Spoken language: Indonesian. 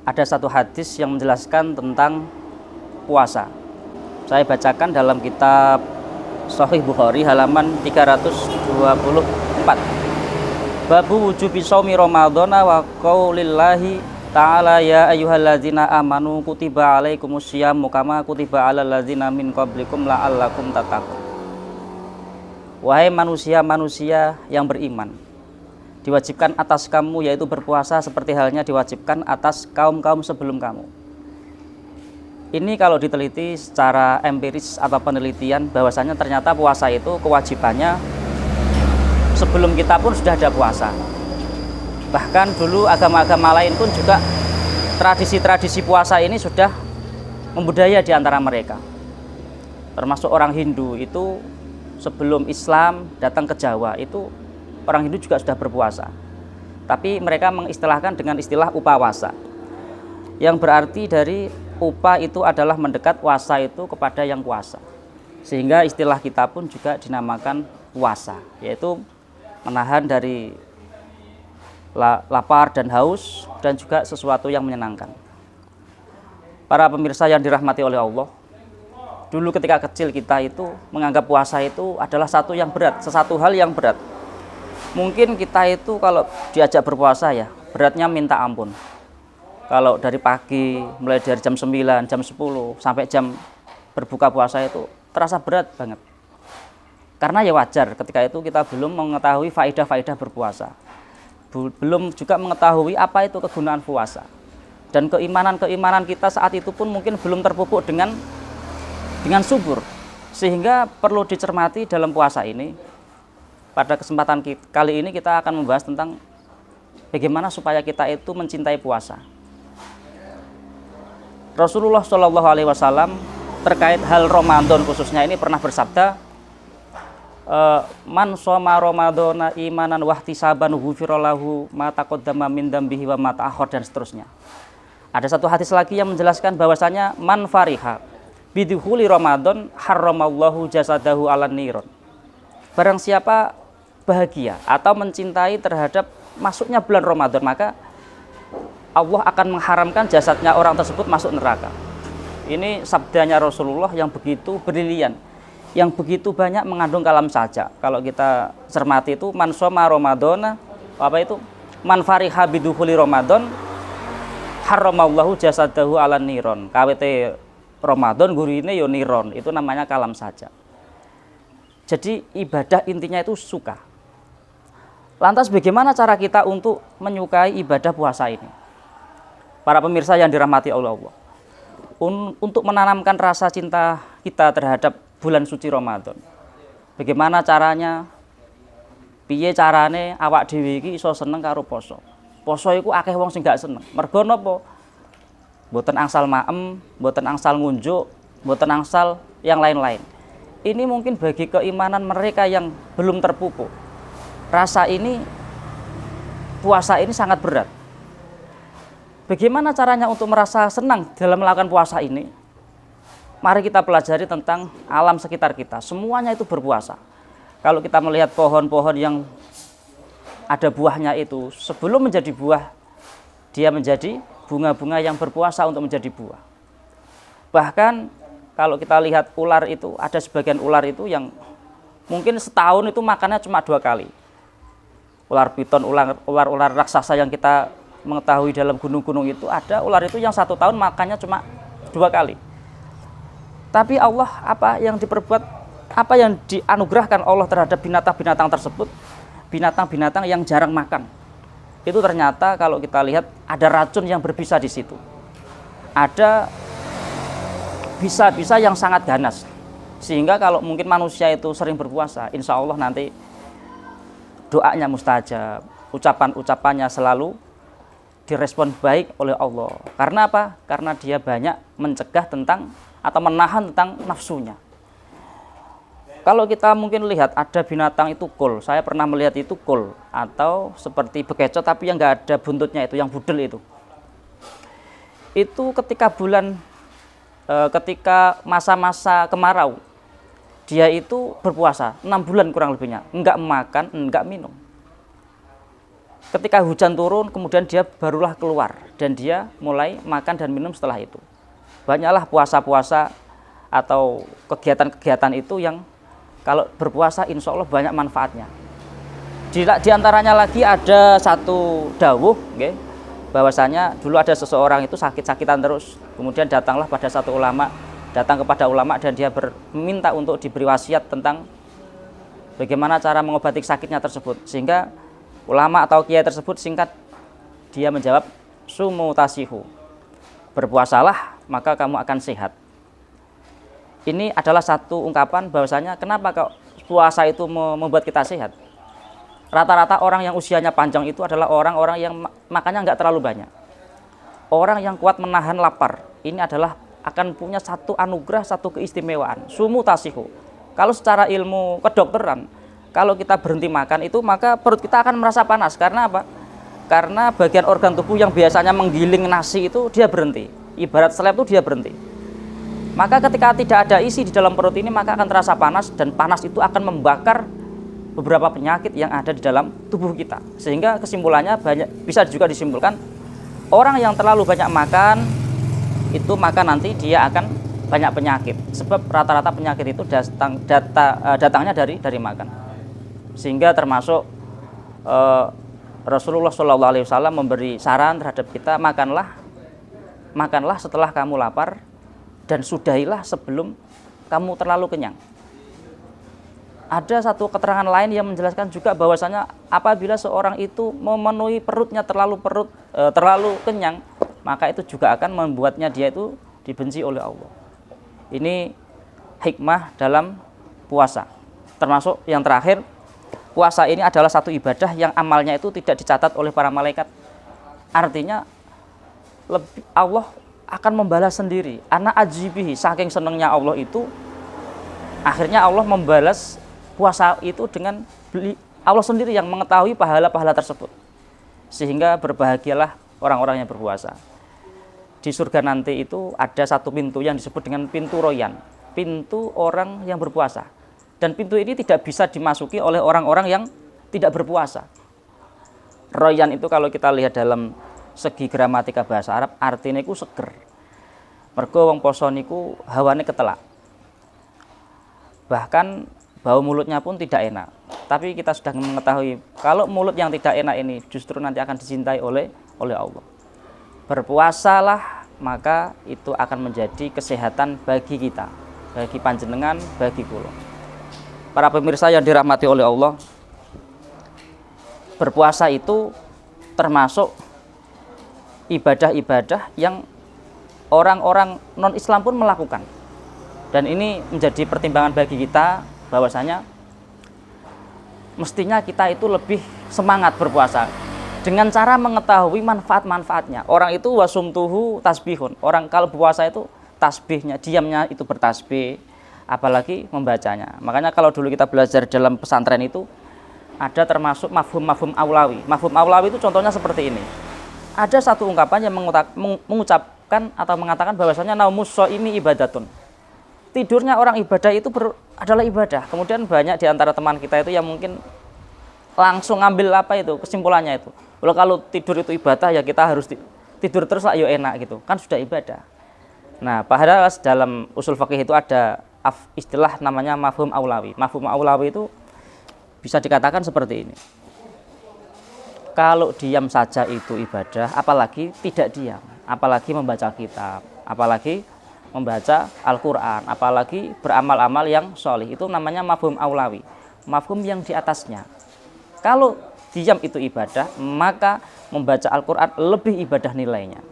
ada satu hadis yang menjelaskan tentang puasa. Saya bacakan dalam kitab Sahih Bukhari halaman 324. Babu wujubi shaumi ramadhana wa qaulillahi ta'ala ya ayyuhalladzina amanu kutiba alaikumusyamu kama kutiba alal ladzina min qablikum la'allakum tattaqun. Wahai manusia-manusia yang beriman, diwajibkan atas kamu yaitu berpuasa seperti halnya diwajibkan atas kaum-kaum sebelum kamu. Ini kalau diteliti secara empiris atau penelitian, bahwasanya ternyata puasa itu kewajibannya sebelum kita pun sudah ada puasa. Bahkan dulu agama-agama lain pun juga tradisi-tradisi puasa ini sudah membudaya di antara mereka. Termasuk orang Hindu itu sebelum Islam datang ke Jawa itu orang Hindu juga sudah berpuasa. Tapi mereka mengistilahkan dengan istilah upawasa. Yang berarti dari upa itu adalah mendekat, wasa itu kepada yang kuasa. Sehingga istilah kita pun juga dinamakan puasa, yaitu menahan dari lapar dan haus dan juga sesuatu yang menyenangkan. Para pemirsa yang dirahmati oleh Allah, dulu ketika kecil kita itu menganggap puasa itu adalah satu yang berat, sesuatu hal yang berat. Mungkin kita itu kalau diajak berpuasa ya, beratnya minta ampun. Kalau dari pagi, mulai dari jam 9, jam 10, sampai jam berbuka puasa itu terasa berat banget. Karena ya wajar ketika itu kita belum mengetahui faedah-faedah berpuasa. Belum juga mengetahui apa itu kegunaan puasa. Dan keimanan-keimanan kita saat itu pun mungkin belum terpupuk dengan subur. Sehingga perlu dicermati dalam puasa ini. Pada kesempatan kali ini kita akan membahas tentang bagaimana supaya kita itu mencintai puasa. Rasulullah Shallallahu Alaihi Wasallam terkait hal Ramadan khususnya ini pernah bersabda, man shoma ramadhana imanan wahtisaban ghufirallahu ma taqaddama min dzambihi wa ma ta'akhkhar, dan seterusnya. Ada satu hadis lagi yang menjelaskan bahwasanya man fariha bidukhuli Ramadan harramallahu jasadahu 'alan niron. Barang siapa bahagia atau mencintai terhadap masuknya bulan Ramadan, maka Allah akan mengharamkan jasadnya orang tersebut masuk neraka. Ini sabdanya Rasulullah yang begitu brilian, yang begitu banyak mengandung kalam saja. Kalau kita cermati itu man shoma ramadhana, apa itu? Man fariha bidukhuli Ramadan harramallahu jasadahu 'alan niron. Kawete Ramadan gurine yo niron, itu namanya kalam saja. Jadi ibadah intinya itu suka. Lantas bagaimana cara kita untuk menyukai ibadah puasa ini? Para pemirsa yang dirahmati Allah, untuk menanamkan rasa cinta kita terhadap bulan suci Ramadan, bagaimana caranya? Piye carane awak dhewe iki iso seneng karo poso? Poso iku akeh wong sing gak seneng. Mergo napa? Mboten angsal maem, mboten angsal ngunjuk, mboten angsal yang lain-lain. Ini mungkin bagi keimanan mereka yang belum terpupuk. Rasa ini, puasa ini sangat berat. Bagaimana caranya untuk merasa senang dalam melakukan puasa ini? Mari kita pelajari tentang alam sekitar kita. Semuanya itu berpuasa. Kalau kita melihat pohon-pohon yang ada buahnya itu, sebelum menjadi buah, dia menjadi bunga-bunga yang berpuasa untuk menjadi buah. Bahkan kalau kita lihat ular itu, ada sebagian ular itu yang mungkin setahun itu makannya cuma 2 kali. Ular piton, ular raksasa yang kita mengetahui dalam gunung-gunung itu, ada ular itu yang 1 tahun makannya cuma 2 kali. Tapi Allah apa yang dianugerahkan Allah terhadap binatang-binatang tersebut, binatang-binatang yang jarang makan. Itu ternyata kalau kita lihat ada racun yang berbisa di situ. Ada bisa-bisa yang sangat ganas. Sehingga kalau mungkin manusia itu sering berpuasa, insya Allah nanti doanya mustajab, ucapan-ucapannya selalu direspon baik oleh Allah. Karena apa? Karena dia banyak mencegah tentang atau menahan tentang nafsunya. Kalau kita mungkin lihat ada binatang itu kul, saya pernah melihat itu kul atau seperti bekecot tapi yang nggak ada buntutnya itu, yang budel itu. Itu ketika masa-masa kemarau, dia itu berpuasa 6 bulan kurang lebihnya, enggak makan, enggak minum. ketika hujan turun kemudian dia barulah keluar dan dia mulai makan dan minum setelah itu. Banyaklah puasa-puasa atau kegiatan-kegiatan itu yang kalau berpuasa insya Allah banyak manfaatnya. Di antaranya lagi ada satu dawuh, okay, bahwasanya dulu ada seseorang itu sakit-sakitan terus, kemudian datanglah pada satu ulama, datang kepada ulama dan dia meminta untuk diberi wasiat tentang bagaimana cara mengobati sakitnya tersebut. Sehingga ulama atau kiai tersebut singkat dia menjawab, sumu tasihu, berpuasalah maka kamu akan sehat. Ini adalah satu ungkapan bahwasanya kenapa kok puasa itu membuat kita sehat. Rata-rata orang yang usianya panjang itu adalah orang-orang yang makannya nggak terlalu banyak. Orang yang kuat menahan lapar, ini adalah akan punya satu anugerah, satu keistimewaan. Sumu tasihu. Kalau secara ilmu kedokteran, kalau kita berhenti makan itu maka perut kita akan merasa panas. Karena apa? Karena bagian organ tubuh yang biasanya menggiling nasi itu dia berhenti. Ibarat seleb itu dia berhenti. Maka ketika tidak ada isi di dalam perut ini maka akan terasa panas, dan panas itu akan membakar beberapa penyakit yang ada di dalam tubuh kita. Sehingga kesimpulannya bisa juga disimpulkan orang yang terlalu banyak makan itu maka nanti dia akan banyak penyakit, sebab rata-rata penyakit itu datangnya dari makan. Sehingga termasuk Rasulullah SAW memberi saran terhadap kita, makanlah setelah kamu lapar dan sudahilah sebelum kamu terlalu kenyang. Ada satu keterangan lain yang menjelaskan juga bahwasanya apabila seorang itu memenuhi perutnya terlalu kenyang, maka itu juga akan membuatnya dia itu dibenci oleh Allah. Ini hikmah dalam puasa. Termasuk yang terakhir, puasa ini adalah satu ibadah yang amalnya itu tidak dicatat oleh para malaikat. Artinya Allah akan membalas sendiri. Ana ajibihi, saking senangnya Allah itu, akhirnya Allah membalas puasa itu dengan Allah sendiri yang mengetahui pahala-pahala tersebut. Sehingga berbahagialah orang-orang yang berpuasa. Di surga nanti itu ada satu pintu yang disebut dengan pintu royan, pintu orang yang berpuasa. Dan pintu ini tidak bisa dimasuki oleh orang-orang yang tidak berpuasa. Royan itu kalau kita lihat dalam segi gramatika bahasa Arab, artinya itu seger. Mergo wong poso niku hawane ketelak. Bahkan bau mulutnya pun tidak enak. Tapi kita sudah mengetahui kalau mulut yang tidak enak ini justru nanti akan dicintai oleh Allah. Berpuasalah maka itu akan menjadi kesehatan bagi kita, bagi panjenengan, bagi kula. Para pemirsa yang dirahmati oleh Allah, berpuasa itu termasuk ibadah-ibadah yang orang-orang non-Islam pun melakukan. Dan ini menjadi pertimbangan bagi kita bahwasanya mestinya kita itu lebih semangat berpuasa dengan cara mengetahui manfaat-manfaatnya. Orang itu wasumtuhu tasbihun. Orang kalau berpuasa itu tasbihnya, diamnya itu bertasbih, apalagi membacanya. Makanya kalau dulu kita belajar dalam pesantren itu ada termasuk mafhum aulawi. Mafhum aulawi itu contohnya seperti ini. Ada satu ungkapan yang mengucapkan atau mengatakan bahwasanya naumus shaimi ibadatun. Tidurnya orang ibadah itu adalah ibadah. Kemudian banyak di antara teman kita itu yang mungkin langsung ngambil apa itu kesimpulannya itu. Kalau tidur itu ibadah ya kita harus tidur terus lah, yo enak gitu. Kan sudah ibadah. Nah, padahal dalam usul fikih itu ada istilah namanya mafhum aulawi. Mafhum aulawi itu bisa dikatakan seperti ini. Kalau diam saja itu ibadah, apalagi tidak diam, apalagi membaca kitab, apalagi membaca Al-Quran, apalagi beramal-amal yang sholih, itu namanya mafhum aulawi, mafhum yang di atasnya. Kalau diam itu ibadah, maka membaca Al-Quran lebih ibadah nilainya.